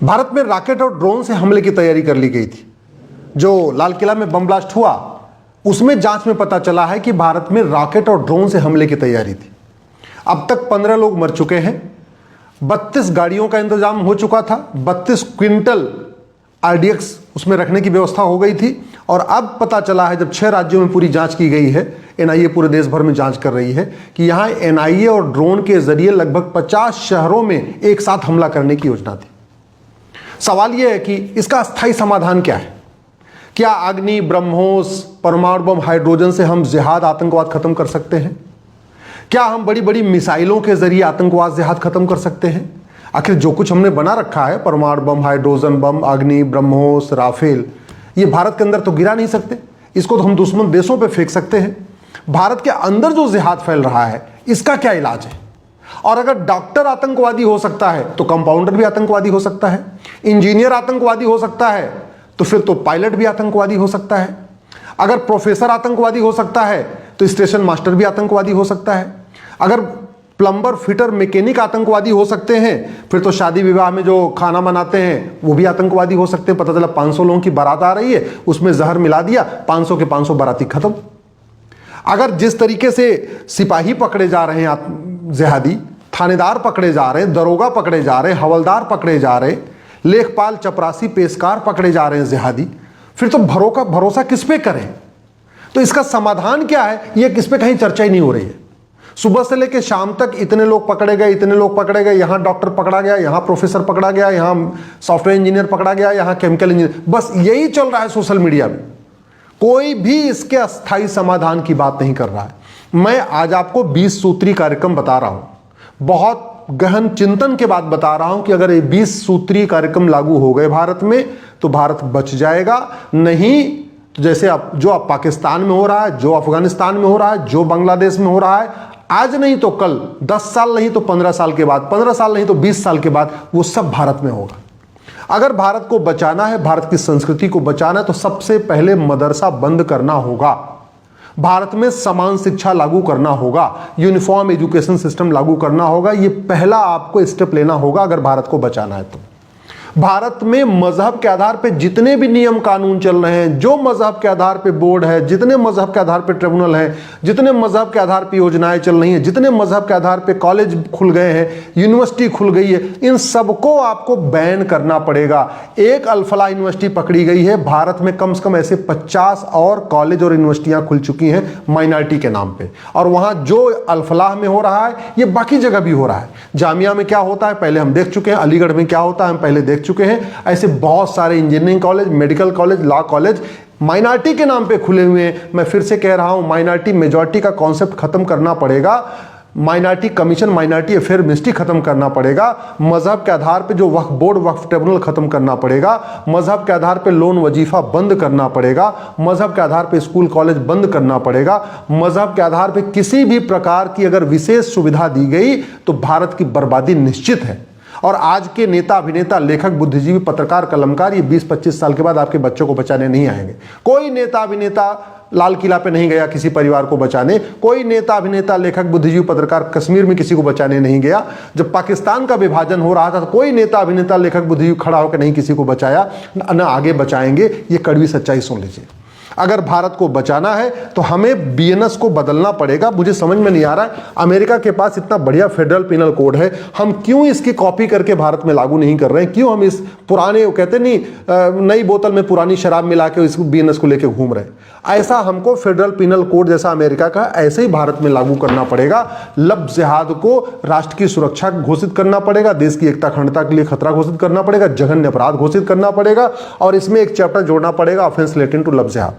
भारत में रॉकेट और ड्रोन से हमले की तैयारी कर ली गई थी। जो लाल किला में बम ब्लास्ट हुआ उसमें जांच में पता चला है कि भारत में रॉकेट और ड्रोन से हमले की तैयारी थी। अब तक 15 लोग मर चुके हैं, 32 गाड़ियों का इंतजाम हो चुका था, 32 क्विंटल आरडीएक्स उसमें रखने की व्यवस्था हो गई थी। और अब पता चला है, जब 6 राज्यों में पूरी जांच की गई है, एनआईए पूरे देश भर में जांच कर रही है, कि यहां एनआईए और ड्रोन के जरिए लगभग 50 शहरों में एक साथ हमला करने की योजना थी। सवाल यह है कि इसका स्थायी समाधान क्या है? क्या अग्नि, ब्रह्मोस, परमाणु बम, हाइड्रोजन से हम जिहाद, आतंकवाद खत्म कर सकते हैं? क्या हम बड़ी बड़ी मिसाइलों के जरिए आतंकवाद, जिहाद खत्म कर सकते हैं? आखिर जो कुछ हमने बना रखा है, परमाणु बम, हाइड्रोजन बम, अग्नि, ब्रह्मोस, राफेल, ये भारत के अंदर तो गिरा नहीं सकते। इसको तो हम दुश्मन देशों पे फेंक सकते हैं। भारत के अंदर जो जिहाद फैल रहा है, इसका क्या इलाज है? और अगर डॉक्टर आतंकवादी हो सकता है तो कंपाउंडर भी आतंकवादी हो सकता है, इंजीनियर आतंकवादी हो सकता है तो फिर तो पायलट भी आतंकवादी हो सकता है, अगर प्रोफेसर आतंकवादी हो सकता है तो स्टेशन मास्टर भी आतंकवादी हो सकता है, अगर प्लम्बर, फिटर, मैकेनिक आतंकवादी हो सकते हैं, फिर तो शादी विवाह में जो खाना बनाते हैं वो भी आतंकवादी हो सकते हैं। पता चला 500 लोगों की बारात आ रही है, उसमें जहर मिला दिया, 500 के 500 बाराती खत्म। अगर जिस तरीके से सिपाही पकड़े जा रहे हैं जिहादी, थानेदार पकड़े जा रहे हैं, दरोगा पकड़े जा रहे हैं, हवलदार पकड़े जा रहे हैं, लेखपाल, चपरासी, पेशकार पकड़े जा रहे हैं जिहादी, फिर तो भरोसा किस पे करें? तो इसका समाधान क्या है, ये किस पे कहीं चर्चा ही नहीं हो रही है। सुबह से लेकर शाम तक इतने लोग पकड़े गए, इतने लोग पकड़े गए, यहां डॉक्टर पकड़ा गया, यहां प्रोफेसर पकड़ा गया, यहां सॉफ्टवेयर इंजीनियर पकड़ा गया, यहां केमिकल इंजीनियर, बस यही चल रहा है सोशल मीडिया में। कोई भी इसके अस्थायी समाधान की बात नहीं कर रहा है। मैं आज आपको 20 सूत्री कार्यक्रम बता रहा हूं, बहुत गहन चिंतन के बाद बता रहा हूं कि अगर ये 20 सूत्री कार्यक्रम लागू हो गए भारत में तो भारत बच जाएगा। नहीं तो जैसे आप पाकिस्तान में हो रहा है, जो अफगानिस्तान में हो रहा है, जो बांग्लादेश में हो रहा है, आज नहीं तो कल, 10 साल नहीं तो 15 साल के बाद, 15 साल नहीं तो 20 साल के बाद वो सब भारत में होगा। अगर भारत को बचाना है, भारत की संस्कृति को बचाना है, तो सबसे पहले मदरसा बंद करना होगा, भारत में समान शिक्षा लागू करना होगा, यूनिफॉर्म एजुकेशन सिस्टम लागू करना होगा। ये पहला आपको स्टेप लेना होगा अगर भारत को बचाना है तो। भारत में मजहब के आधार पे जितने भी नियम कानून चल रहे हैं, जो मजहब के आधार पे बोर्ड है, जितने मजहब के आधार पे ट्रिब्यूनल है, जितने मजहब के आधार पे योजनाएं चल रही हैं, जितने मजहब के आधार पे कॉलेज खुल गए हैं, यूनिवर्सिटी खुल गई है, इन सबको आपको बैन करना पड़ेगा। एक अल-फलाह यूनिवर्सिटी पकड़ी गई है, भारत में कम से कम ऐसे 50 और कॉलेज और यूनिवर्सिटियां खुल चुकी हैं माइनॉरिटी के नाम पे। और वहां जो अल-फलाह में हो रहा है, ये बाकी जगह भी हो रहा है। जामिया में क्या होता है पहले हम देख चुके हैं, अलीगढ़ में क्या होता है हम पहले देख चुके हैं। ऐसे बहुत सारे engineering college, medical college, law college minority के नाम पे खुले हुए हैं। मैं फिर से कह रहा हूं, माइनॉरिटी मेजॉरिटी का कॉन्सेप्ट खत्म करना पड़ेगा, minority commission, minority affair ministry खत्म करना पड़ेगा, मजहब के आधार पे जो वक्फ बोर्ड, वक्फ ट्रिब्यूनल खत्म करना पड़ेगा, मजहब के आधार पे लोन वजीफा बंद करना पड़ेगा, मजहब के आधार पे स्कूल कॉलेज बंद करना पड़ेगा, मजहब के आधार पे किसी भी प्रकार की अगर विशेष सुविधा दी गई तो भारत की बर्बादी निश्चित है। और आज के नेता, अभिनेता, लेखक, बुद्धिजीवी, पत्रकार, कलमकार ये 20-25 साल के बाद आपके बच्चों को बचाने नहीं आएंगे। कोई नेता, अभिनेता लाल किला पे नहीं गया किसी परिवार को बचाने, कोई नेता, अभिनेता, लेखक, बुद्धिजीवी, पत्रकार कश्मीर में किसी को बचाने नहीं गया। जब पाकिस्तान का विभाजन हो रहा था तो कोई नेता, अभिनेता, लेखक, बुद्धिजीवी खड़ा होकर नहीं किसी को बचाया, न आगे बचाएंगे। ये कड़वी सच्चाई सुन लीजिए। अगर भारत को बचाना है तो हमें बीएनएस को बदलना पड़ेगा। मुझे समझ में नहीं आ रहा है, अमेरिका के पास इतना बढ़िया फेडरल पिनल कोड है, हम क्यों इसकी कॉपी करके भारत में लागू नहीं कर रहे हैं? क्यों हम इस पुराने, कहते नहीं, नई बोतल में पुरानी शराब मिला के इस बीएनएस को लेके घूम रहे हैं? ऐसा हमको फेडरल पिनल कोड जैसा अमेरिका का ऐसे ही भारत में लागू करना पड़ेगा। लफ्ज़ जिहाद को राष्ट्र की सुरक्षा घोषित करना पड़ेगा, देश की एकता, अखंडता के लिए खतरा घोषित करना पड़ेगा, जघन्य अपराध घोषित करना पड़ेगा, और इसमें एक चैप्टर जोड़ना पड़ेगा, ऑफेंस रिलेटिंग टू लफ्ज़ जिहाद।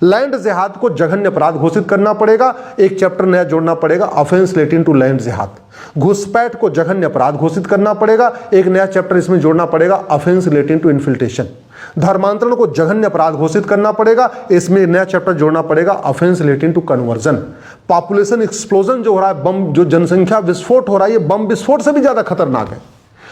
लैंड जिहाद को जघन्य अपराध घोषित करना पड़ेगा, एक चैप्टर नया जोड़ना पड़ेगा, ऑफेंस रिलेटिंग टू लैंड जिहाद। घुसपैठ को जघन्य अपराध घोषित करना पड़ेगा, एक नया चैप्टर इसमें जोड़ना पड़ेगा, ऑफेंस रिलेटिंग टू इन्फिल्ट्रेशन। धर्मांतरण को जघन्य अपराध घोषित करना पड़ेगा, इसमें नया चैप्टर जोड़ना पड़ेगा, offence relating to conversion. Population explosion जो हो रहा है, बम, जो जनसंख्या विस्फोट हो रहा है, ये बम विस्फोट से भी ज्यादा खतरनाक है।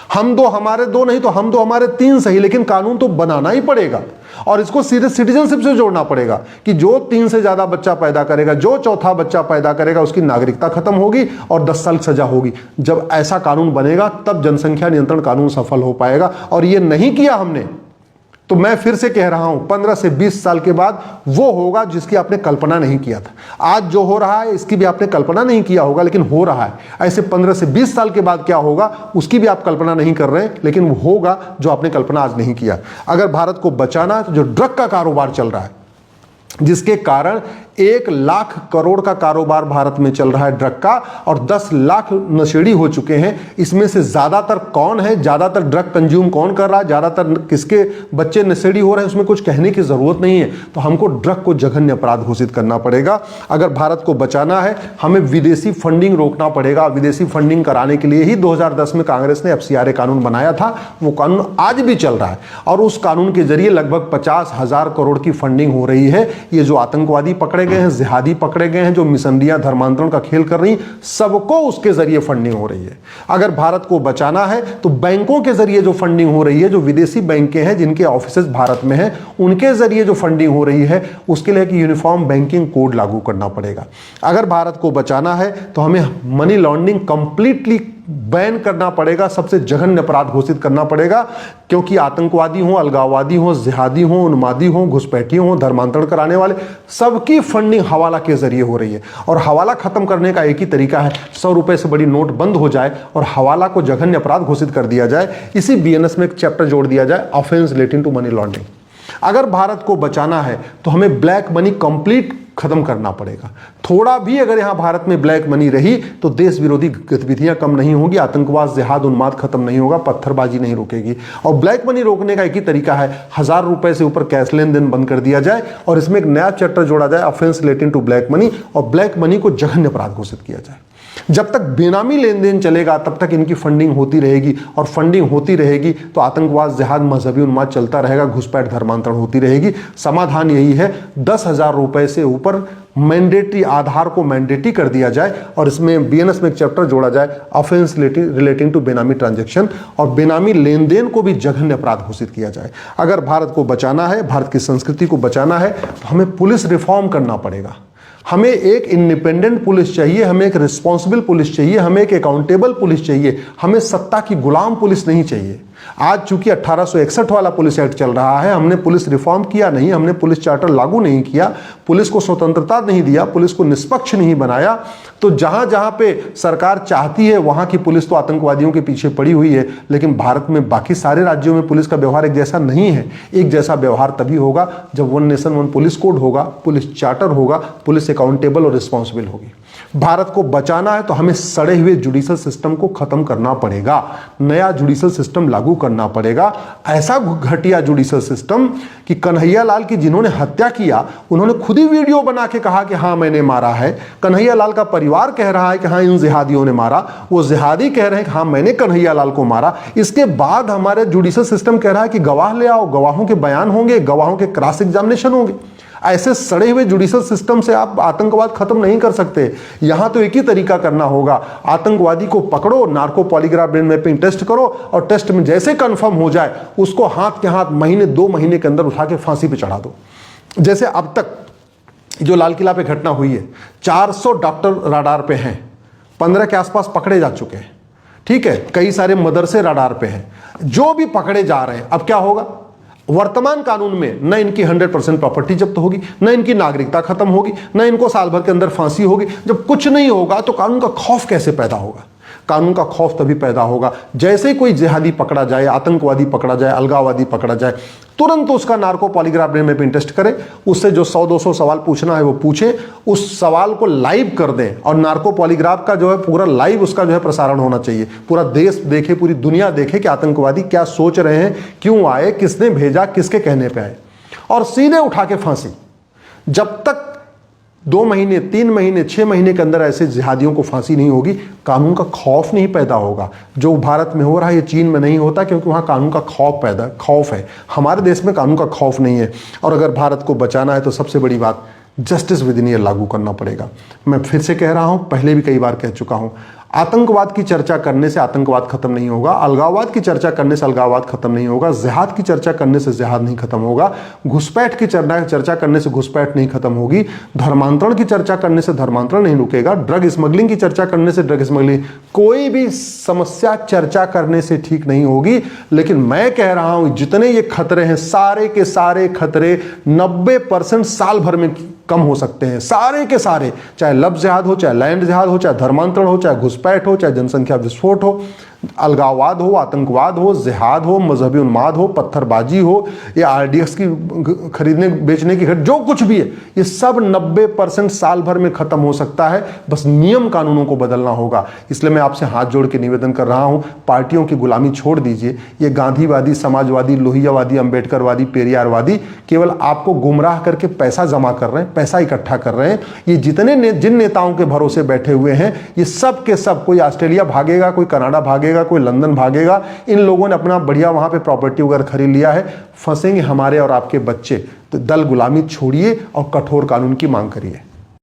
हम दो हमारे दो नहीं तो हम दो हमारे तीन सही, लेकिन कानून तो बनाना ही पड़ेगा और इसको सीधे सिटीजनशिप से जोड़ना पड़ेगा कि जो 3 से ज्यादा बच्चा पैदा करेगा, जो चौथा बच्चा पैदा करेगा, उसकी नागरिकता खत्म होगी और 10 साल की सजा होगी। जब ऐसा कानून बनेगा तब जनसंख्या नियंत्रण कानून सफल हो पाएगा। और ये नहीं किया हमने तो मैं फिर से कह रहा हूं 15 से 20 साल के बाद वो होगा जिसकी आपने कल्पना नहीं किया था। आज जो हो रहा है इसकी भी आपने कल्पना नहीं किया होगा, लेकिन हो रहा है। ऐसे 15 से 20 साल के बाद क्या होगा उसकी भी आप कल्पना नहीं कर रहे हैं, लेकिन वो होगा जो आपने कल्पना आज नहीं किया। अगर भारत को बचाना है तो जो ड्रग का कारोबार चल रहा है, जिसके कारण 1 लाख करोड़ का कारोबार भारत में चल रहा है ड्रग का, और 10 लाख नशेड़ी हो चुके हैं। इसमें से ज्यादातर कौन है, ज्यादातर ड्रग कंज्यूम कौन कर रहा है, ज्यादातर किसके बच्चे नशेड़ी हो रहे हैं, उसमें कुछ कहने की जरूरत नहीं है। तो हमको ड्रग को जघन्य अपराध घोषित करना पड़ेगा। अगर भारत को बचाना है हमें विदेशी फंडिंग रोकना पड़ेगा। विदेशी फंडिंग कराने के लिए ही 2010 में कांग्रेस ने FCRA कानून बनाया था। वो कानून आज भी चल रहा है और उस कानून के जरिए लगभग 50,000 करोड़ की फंडिंग हो रही है। ये जो आतंकवादी पकड़े गए हैं, जिहादी पकड़े गए हैं, जो मिशनरियां धर्मांतरण का खेल कर रही, सबको उसके जरिए फंडिंग हो रही है। अगर भारत को बचाना है तो बैंकों के जरिए जो फंडिंग हो रही है, जो विदेशी बैंकें हैं जिनके ऑफिसेज भारत में हैं, उनके जरिए जो फंडिंग हो रही है, उसके लिए एक यूनिफॉर्म बैंकिंग कोड लागू करना पड़ेगा। अगर भारत को बचाना है तो हमें मनी लॉन्ड्रिंग कंप्लीटली बैन करना पड़ेगा, सबसे जघन्य अपराध घोषित करना पड़ेगा। क्योंकि आतंकवादी हो, अलगाववादी हो, जिहादी हो, उन्मादी हो, घुसपैठी हो, धर्मांतरण कराने वाले, सबकी फंडिंग हवाला के जरिए हो रही है। और हवाला खत्म करने का एक ही तरीका है, 100 रुपए से बड़ी नोट बंद हो जाए और हवाला को जघन्य अपराध घोषित कर दिया जाए। इसी BNS में एक चैप्टर जोड़ दिया जाए, offence relating to money laundering. अगर भारत को बचाना है तो हमें ब्लैक मनी कंप्लीट खत्म करना पड़ेगा। थोड़ा भी अगर यहां भारत में ब्लैक मनी रही तो देश विरोधी गतिविधियां कम नहीं होगी, आतंकवाद, जिहाद, उन्माद खत्म नहीं होगा, पत्थरबाजी नहीं रुकेगी। और ब्लैक मनी रोकने का एक ही तरीका है, 1000 रुपए से ऊपर कैश लेन देन बंद कर दिया जाए और इसमें एक नया चैप्टर जोड़ा जाए, offence relating to black money, और ब्लैक मनी को जघन्य अपराध घोषित किया जाए। जब तक बेनामी लेन देन चलेगा तब तक इनकी फंडिंग होती रहेगी, और फंडिंग होती रहेगी तो आतंकवाद, जिहाद, मजहबी उन्माद चलता रहेगा, घुसपैठ, धर्मांतरण होती रहेगी। समाधान यही है, 10,000 रुपए से ऊपर मैंडेटरी, आधार को मैंडेटरी कर दिया जाए और इसमें BNS में एक चैप्टर जोड़ा जाए, ऑफेंस रिलेटिंग टू बेनामी ट्रांजैक्शन, और बेनामी लेन देन को भी जघन्य अपराध घोषित किया जाए। अगर भारत को बचाना है, भारत की संस्कृति को बचाना है, तो हमें पुलिस रिफॉर्म करना पड़ेगा। हमें एक इंडिपेंडेंट पुलिस चाहिए, हमें एक रिस्पॉन्सिबल पुलिस चाहिए, हमें एक अकाउंटेबल पुलिस चाहिए। हमें सत्ता की गुलाम पुलिस नहीं चाहिए। आज चूंकि 1861 वाला पुलिस एक्ट चल रहा है, हमने पुलिस रिफॉर्म किया नहीं, हमने पुलिस चार्टर लागू नहीं किया, पुलिस को स्वतंत्रता नहीं दिया, पुलिस को निष्पक्ष नहीं बनाया, तो जहां जहां पे सरकार चाहती है वहां की पुलिस तो आतंकवादियों के पीछे पड़ी हुई है। लेकिन भारत में बाकी सारे राज्यों में पुलिस का व्यवहार एक जैसा नहीं है। एक जैसा व्यवहार तभी होगा जब 1 नेशन 1 पुलिस कोड होगा, पुलिस चार्टर होगा, पुलिस अकाउंटेबल और रिस्पॉन्सिबल होगी। भारत को बचाना है तो हमें सड़े हुए जुडिशल सिस्टम को खत्म करना पड़ेगा, नया जुडिशल सिस्टम लागू करना पड़ेगा। ऐसा घटिया जुडिशल सिस्टम कि कन्हैया लाल की जिन्होंने हत्या किया उन्होंने खुद ही वीडियो बना के कहा कि हाँ मैंने मारा है। कन्हैया लाल का परिवार कह रहा है कि हाँ इन जिहादियों ने मारा, वो जिहादी कह रहे हैं कि हाँ मैंने कन्हैया लाल को मारा। इसके बाद हमारे जुडिशल सिस्टम कह रहा है कि गवाह ले आओ, गवाहों के बयान होंगे, गवाहों के क्रॉस एग्जामिनेशन होंगे। ऐसे सड़े हुए जुडिशल सिस्टम से आप आतंकवाद खत्म नहीं कर सकते। यहां तो एक ही तरीका करना होगा, आतंकवादी को पकड़ो, narco polygraph brain mapping test करो और टेस्ट में जैसे कंफर्म हो जाए उसको हाथ के हाथ महीने 2 महीने के अंदर उठा के फांसी पे चढ़ा दो। जैसे अब तक जो लाल किला पे घटना हुई है, 400 डॉक्टर राडार पे हैं, 15 के आसपास पकड़े जा चुके हैं। ठीक है, कई सारे मदरसे राडार पे हैं, जो भी पकड़े जा रहे हैं। अब क्या होगा, वर्तमान कानून में न इनकी 100% प्रॉपर्टी जब्त होगी, न इनकी नागरिकता खत्म होगी, न इनको साल भर के अंदर फांसी होगी। जब कुछ नहीं होगा तो कानून का खौफ कैसे पैदा होगा? कानून का खौफ तभी पैदा होगा जैसे ही कोई जिहादी पकड़ा जाए, आतंकवादी पकड़ा जाए, अलगाववादी पकड़ा जाए, तुरंत उसका narco polygraph brain mapping test करें, उससे जो 100-200 सवाल पूछना है वो पूछे, उस सवाल को लाइव कर दें और नार्को पॉलीग्राफ का जो है पूरा लाइव उसका जो है प्रसारण होना चाहिए। पूरा देश देखे, पूरी दुनिया देखे कि आतंकवादी क्या सोच रहे हैं, क्यों आए, किसने भेजा, किसके कहने पे आए, और सीधे उठा के फांसी। जब तक 2 महीने, 3 महीने, 6 महीने के अंदर ऐसे जिहादियों को फांसी नहीं होगी, कानून का खौफ नहीं पैदा होगा। जो भारत में हो रहा है ये चीन में नहीं होता, क्योंकि वहाँ कानून का खौफ है। हमारे देश में कानून का खौफ नहीं है। और अगर भारत को बचाना है तो सबसे बड़ी बात जस्टिस विद इन ईयर लागू करना पड़ेगा। मैं फिर से कह रहा हूँ, पहले भी कई बार कह चुका हूँ, आतंकवाद की चर्चा करने से आतंकवाद खत्म नहीं होगा, अलगाववाद की चर्चा करने से अलगाववाद खत्म नहीं होगा, जिहाद की चर्चा करने से जिहाद नहीं खत्म होगा, घुसपैठ की चर्चा करने से घुसपैठ नहीं खत्म होगी, धर्मांतरण की चर्चा करने से धर्मांतरण नहीं रुकेगा, ड्रग स्मगलिंग की चर्चा करने से ड्रग स्मगलिंग, कोई भी समस्या चर्चा करने से ठीक नहीं होगी। लेकिन मैं कह रहा हूं जितने ये खतरे हैं, सारे के सारे खतरे 90% साल भर में कम हो सकते हैं, सारे के सारे, चाहे लव जिहाद हो, चाहे लैंड जिहाद हो, चाहे धर्मांतरण हो, चाहे घुसपैठ हो, चाहे जनसंख्या विस्फोट हो, अलगाववाद हो, आतंकवाद हो, जिहाद हो, मजहबी उन्माद हो, पत्थरबाजी हो, या आरडीएक्स की खरीदने बेचने की जो कुछ भी है, ये सब 90% साल भर में खत्म हो सकता है। बस नियम कानूनों को बदलना होगा। इसलिए मैं आपसे हाथ जोड़ के निवेदन कर रहा हूं, पार्टियों की गुलामी छोड़ दीजिए। ये गांधीवादी, समाजवादी, लोहियावादी, अंबेडकरवादी, पेरियारवादी केवल आपको गुमराह करके पैसा जमा कर रहे हैं, पैसा इकट्ठा कर रहे हैं। ये जिन नेताओं के भरोसे बैठे हुए हैं, ये सब के सब, कोई ऑस्ट्रेलिया भागेगा, कोई कनाडा भागेगा, कोई लंदन भागेगा। इन लोगों ने अपना बढ़िया वहां पे प्रॉपर्टी वगैरह खरीद लिया है। फंसेंगे हमारे और आपके बच्चे। तो दल गुलामी छोड़िए और कठोर कानून की मांग करिए।